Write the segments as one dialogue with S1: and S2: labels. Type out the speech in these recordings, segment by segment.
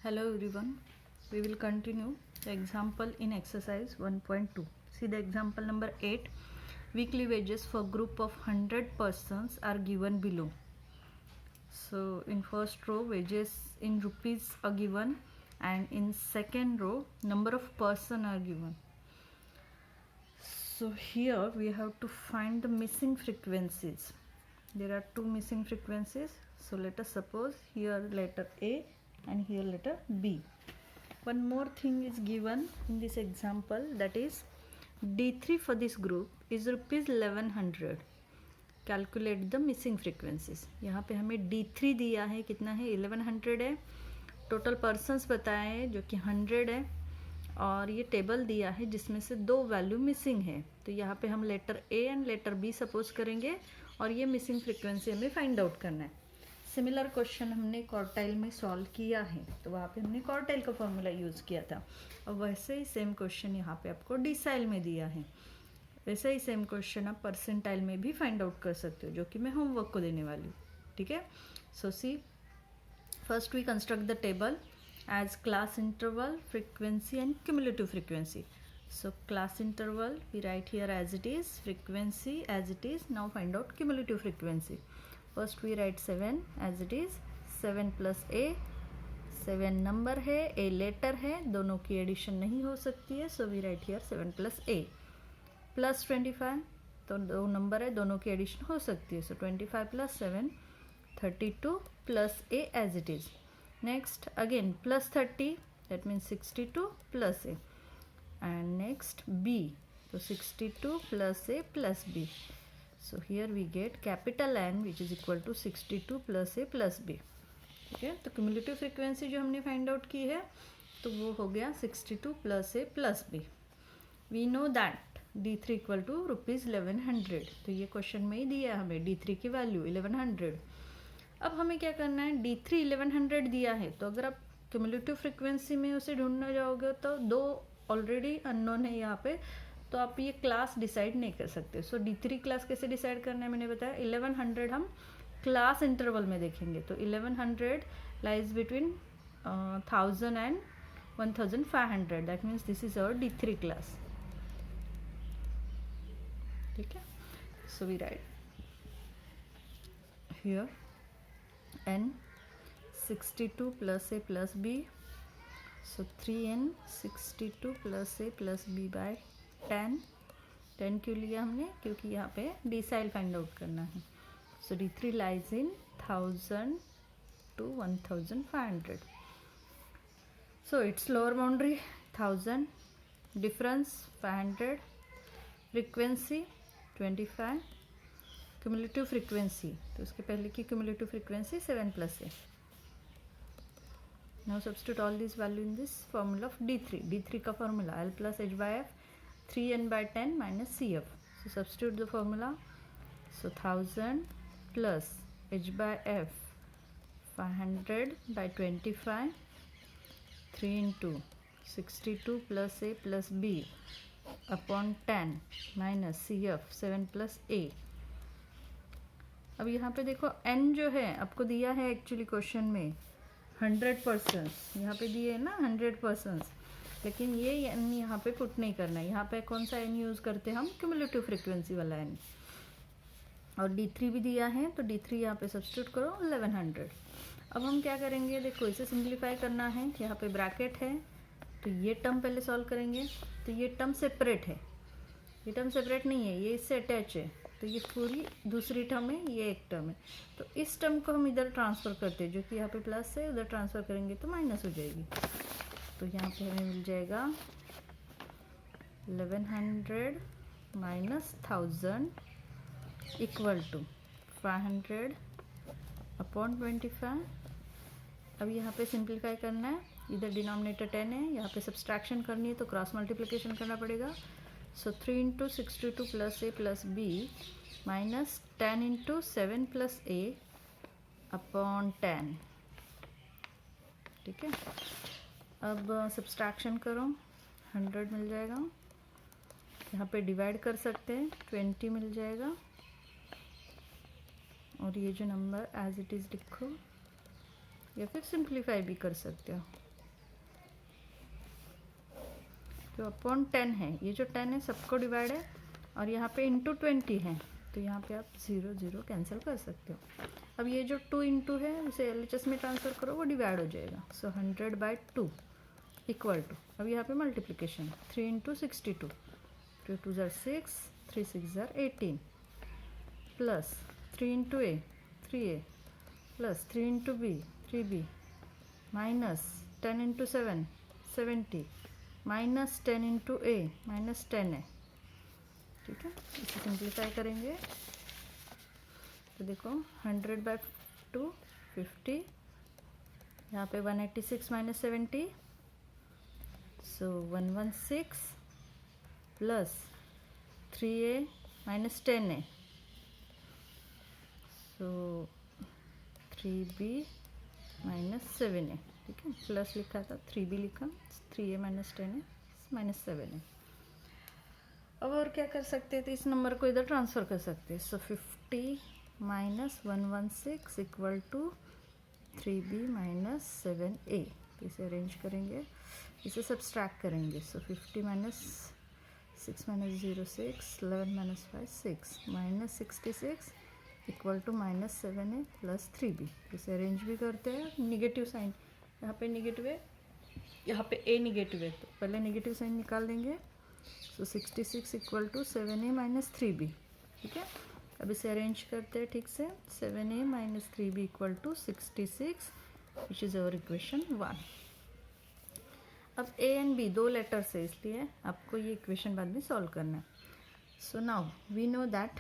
S1: Hello everyone, we will continue the example in exercise 1.2. See the example number 8. Weekly wages for group of 100 persons are given below. So in first row wages in rupees are given, and in second row number of person are given. So here we have to find the missing frequencies. There are two missing frequencies. So let us suppose here letter A and here letter B. One more thing is given in this example, that is D3 for this group is rupees 1100. Calculate the missing frequencies. यहाँ पे हमें D3 दिया है, कितना है 1100 है. Total persons बताए हैं जो कि 100 है, और ये टेबल दिया है जिसमें से दो वैल्यू मिसिंग है. तो यहाँ पे हम letter A and letter B suppose करेंगे और ये मिसिंग फ्रीक्वेंसी हमें फाइंड आउट करना है. सिमिलर क्वेश्चन हमने क्वार्टाइल में सॉल्व किया है, तो वहाँ पे हमने क्वार्टाइल का फॉर्मूला यूज़ किया था. और वैसे ही सेम क्वेश्चन यहाँ पे आपको डिसाइल में दिया है. वैसे ही सेम क्वेश्चन आप परसेंटाइल में भी फाइंड आउट कर सकते हो, जो कि मैं होमवर्क को देने वाली हूँ. ठीक है. So see, first we construct the table as class interval, frequency and cumulative frequency. So class interval we write here as it is, frequency as it is. Now find out cumulative frequency. First we write 7 as it is. 7 plus a, 7 number है, a letter है, दोनों की addition नहीं हो सकती है. So we write here 7 plus a plus 25, तो दो नंबर है, दोनों की एडिशन हो सकती है. So 25 plus 7, 32 plus a as it is. Next again plus 30, that means 62 plus a, and next b, so 62 plus a plus b. So here we get capital N which is equal to 62 plus a plus b. ठीक है. तो cumulative frequency जो हमने find out की है तो वो हो गया 62 plus a plus b. We know that D3 equal to rupees 1100. तो ये क्वेश्चन में ही दिया है हमें D3 की वैल्यू 1100. अब हमें क्या करना है, D3 1100 दिया है, तो अगर आप क्यूमुलेटिव फ्रीक्वेंसी में उसे ढूंढना जाओगे तो दो ऑलरेडी अननोन है यहाँ पे, तो आप ये क्लास डिसाइड नहीं कर सकते. सो D3 क्लास कैसे डिसाइड करना है मैंने बताया. 1100 हम क्लास इंटरवल में देखेंगे, तो 1100 lies between 1000 and 1500. That means this is our D3 class. ठीक है. So we write here n 62 plus a plus b, so 3n 62 plus a plus b by 10. 10 क्यों लिया हमने, क्योंकि यहाँ पे डिसाइल फाइंड आउट करना है. So D3 lies in 1000 to 1500. So it's lower boundary 1000, difference 500, frequency 25, cumulative frequency, तो उसके पहले की क्यूमुलेटिव फ्रीक्वेंसी 7 प्लस है. Now substitute all this value in this formula of D3. D3 का formula L plus H by F, 3n by 10 minus CF. So substitute the formula. So 1000 plus H by F 500 by 25, 3 into 62 plus A plus B upon 10 minus CF 7 plus A. अब यहाँ पे देखो n जो है आपको दिया है actually question में 100%, यहाँ पे दिए है ना 100%, लेकिन ये n यहाँ पे पुट नहीं करना है. यहाँ पे कौन सा n यूज़ करते हैं हम, क्यूमुलेटिव फ्रीक्वेंसी वाला n. और D3 भी दिया है, तो D3 यहाँ पे सब्स्टिट्यूट करो 1100. अब हम क्या करेंगे, देखो इसे सिंप्लीफाई करना है. यहाँ पे ब्रैकेट है, तो ये टर्म पहले सॉल्व करेंगे. तो ये टर्म सेपरेट है, ये टर्म सेपरेट नहीं है, ये इससे अटैच है. तो ये पूरी दूसरी टर्म है, ये एक टर्म है. तो इस टर्म को हम इधर ट्रांसफ़र करते हैं, जो कि यहाँ पे प्लस है, उधर ट्रांसफ़र करेंगे तो माइनस हो जाएगी. तो यहाँ पे हमें मिल जाएगा 1100 माइनस 1000 इक्वल टू 500 अपॉन 25. अब यहाँ पे सिंप्लीफाई करना है, इधर डिनोमिनेटर 10 है, यहाँ पे सब्सट्रैक्शन करनी है तो क्रॉस मल्टीप्लिकेशन करना पड़ेगा. So 3 into 62 plus a plus b minus 10 into 7 plus a upon 10. ठीक है. अब सब्सट्रैक्शन करो, 100 मिल जाएगा. यहाँ पे डिवाइड कर सकते हैं, 20 मिल जाएगा. और ये जो नंबर एज इट इज़ लिखो, या फिर सिंप्लीफाई भी कर सकते हो. जो अपॉन 10 है, ये जो 10 है सबको डिवाइड है और यहाँ पे इंटू 20 है, तो यहाँ पे आप 0 0 कैंसिल कर सकते हो। अब ये जो 2 इंटू है उसे LHS में ट्रांसफ़र करो, वो डिवाइड हो जाएगा। सो 100/2 इक्वल टू, अब यहाँ पे मल्टीप्लिकेशन 3 इंटू 62, 2 2 ज़ार 6, 3 6 ज़ार 18, plus 3 into A 3A, plus 3 into B 3B, minus 10 into 7 70, minus 10 into A minus 10 है। ठीक है, इसे सिंप्लीफाई करेंगे तो देखो 100/2 50, यहाँ पे 186 माइनस 70, सो 116 प्लस 3A माइनस 10 है, सो 3B माइनस 7 है। ठीक है, प्लस लिखा था 3B लिखा, 3A माइनस 10 है माइनस 7 है। अब और क्या कर सकते थे, इस नंबर को इधर ट्रांसफ़र कर सकते हैं। So 50 minus 116 equal to 3B minus 7A। तो इसे अरेंज करेंगे, इसे सब्सट्रैक्ट करेंगे। So 50 minus 6 minus 0 6, 11 minus 5 6, minus 66 equal to minus 7A plus 3B। इसे अरेंज भी करते हैं, निगेटिव साइन यहाँ पे निगेटिव है, यहाँ पे A निगेटिव है, तो पहले निगेटिव साइन निकाल देंगे। So 66 equal to 7A minus 3B। ठीक है, अब इसे अरेंज करते हैं ठीक से। 7A minus 3B equal to 66, which is our equation 1। अब A एंड B दो लेटर्स है, इसलिए आपको ये इक्वेशन बाद में सॉल्व करना है। So now we know that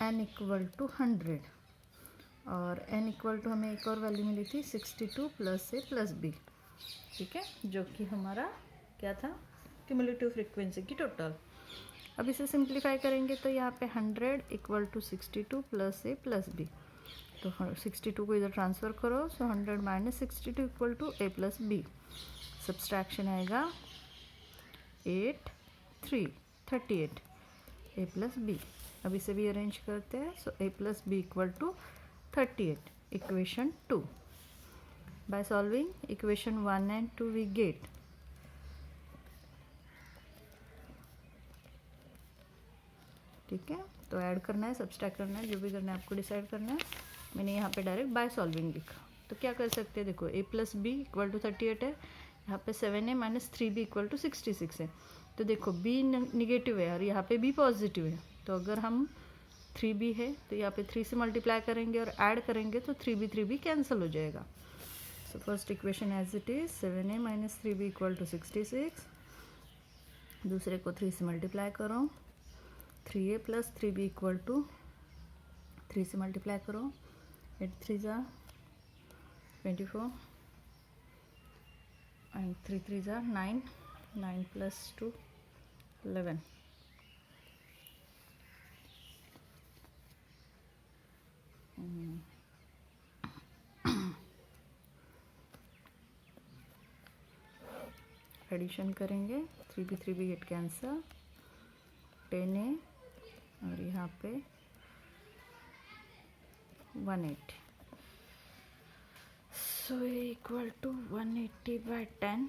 S1: n equal to 100 और n इक्वल टू हमें एक और वैल्यू मिली थी 62 प्लस A प्लस B। ठीक है, जो कि हमारा क्या था, क्यूमुलेटिव फ्रीक्वेंसी की टोटल। अब इसे सिंप्लीफाई करेंगे तो यहाँ पे 100 equal to 62 plus A plus B, तो 62 को इधर ट्रांसफ़र करो। So 100 minus 62 equal to A plus B, subtraction आएगा 8 3 38 A प्लस B। अब इसे भी अरेंज करते हैं। So A plus B equal to 38, equation 2। By solving equation 1 and 2 we get ठीक है, तो ऐड करना है, सब्सट्रैक्ट करना है, जो भी करना है आपको डिसाइड करना है। मैंने यहाँ पे डायरेक्ट बाय सॉल्विंग लिखा। तो क्या कर सकते हैं, देखो A plus B equal to 38 है, यहाँ पे 7A minus 3B equal to 66 है। तो देखो B निगेटिव है और यहाँ पे B पॉजिटिव है, तो अगर हम 3B है तो यहाँ पे 3 से मल्टीप्लाई करेंगे और ऐड करेंगे तो 3B कैंसिल हो जाएगा। So first equation as it is 7A minus 3B equal to 66, दूसरे को 3 से मल्टीप्लाई करो, 3A plus 3B equal to 3 से मल्टीप्लाई करो, 8 3 ज़ा 24 and 3 3 ज़ा 9, 9 plus 2 11। एडिशन करेंगे, 3B गेट कैंसल, 10A और यहाँ पे 180। सो A इक्वल टू 180/10,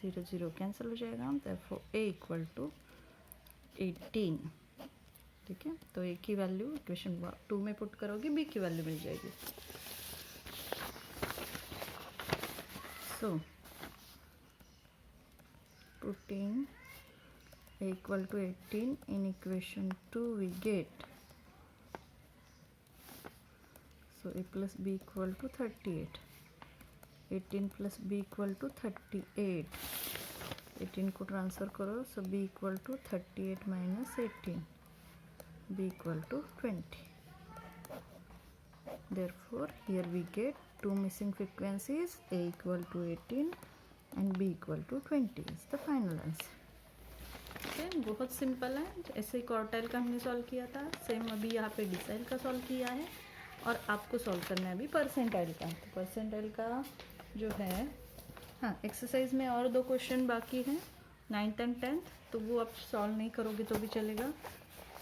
S1: 0 0 कैंसिल हो जाएगा, therefore A इक्वल टू 18। ठीक है, तो A की वैल्यू इक्वेशन 2 में पुट करोगे, B की वैल्यू मिल जाएगी। सो putting A equal to 18 in equation 2 we get, so A plus B equal to 38, 18 plus B equal to 38, 18 को ट्रांसफ़र करो, so B equal to 38 minus 18, B equal to 20। Therefore here we get two missing frequencies, A equal to 18 and B equal to 20 is the final answer। okay, बहुत simple है। ऐसे ही quartile का हमने solve किया था, same अभी यहाँ पे डिसाइल का सॉल्व किया है और आपको सॉल्व करना है अभी परसेंटाइल का। तो परसेंटाइल का जो है, हाँ, एक्सरसाइज में और 2 क्वेश्चन बाकी हैं 9th and 10th, तो वो आप सॉल्व नहीं करोगे तो भी चलेगा,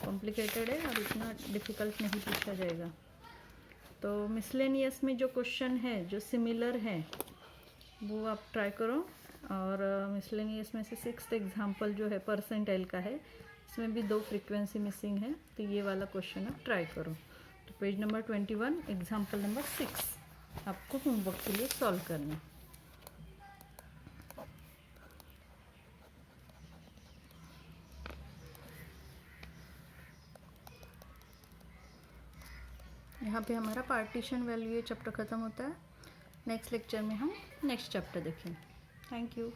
S1: कॉम्प्लिकेटेड है और इतना डिफ़िकल्ट नहीं पूछा जाएगा। तो मिसलेनियस में जो क्वेश्चन है जो सिमिलर है वो आप ट्राई करो। और मिसलेनियस में से 6th एग्जाम्पल जो है परसेंटाइल का है, इसमें भी 2 फ्रीक्वेंसी मिसिंग है, तो ये वाला क्वेश्चन आप ट्राई करो। तो पेज नंबर 21 एग्जाम्पल नंबर 6 आपको होमवर्क के लिए सॉल्व करना है। यहाँ पे हमारा पार्टीशन वैल्यू ये चैप्टर ख़त्म होता है। नेक्स्ट लेक्चर में हम नेक्स्ट चैप्टर देखेंगे। Thank you.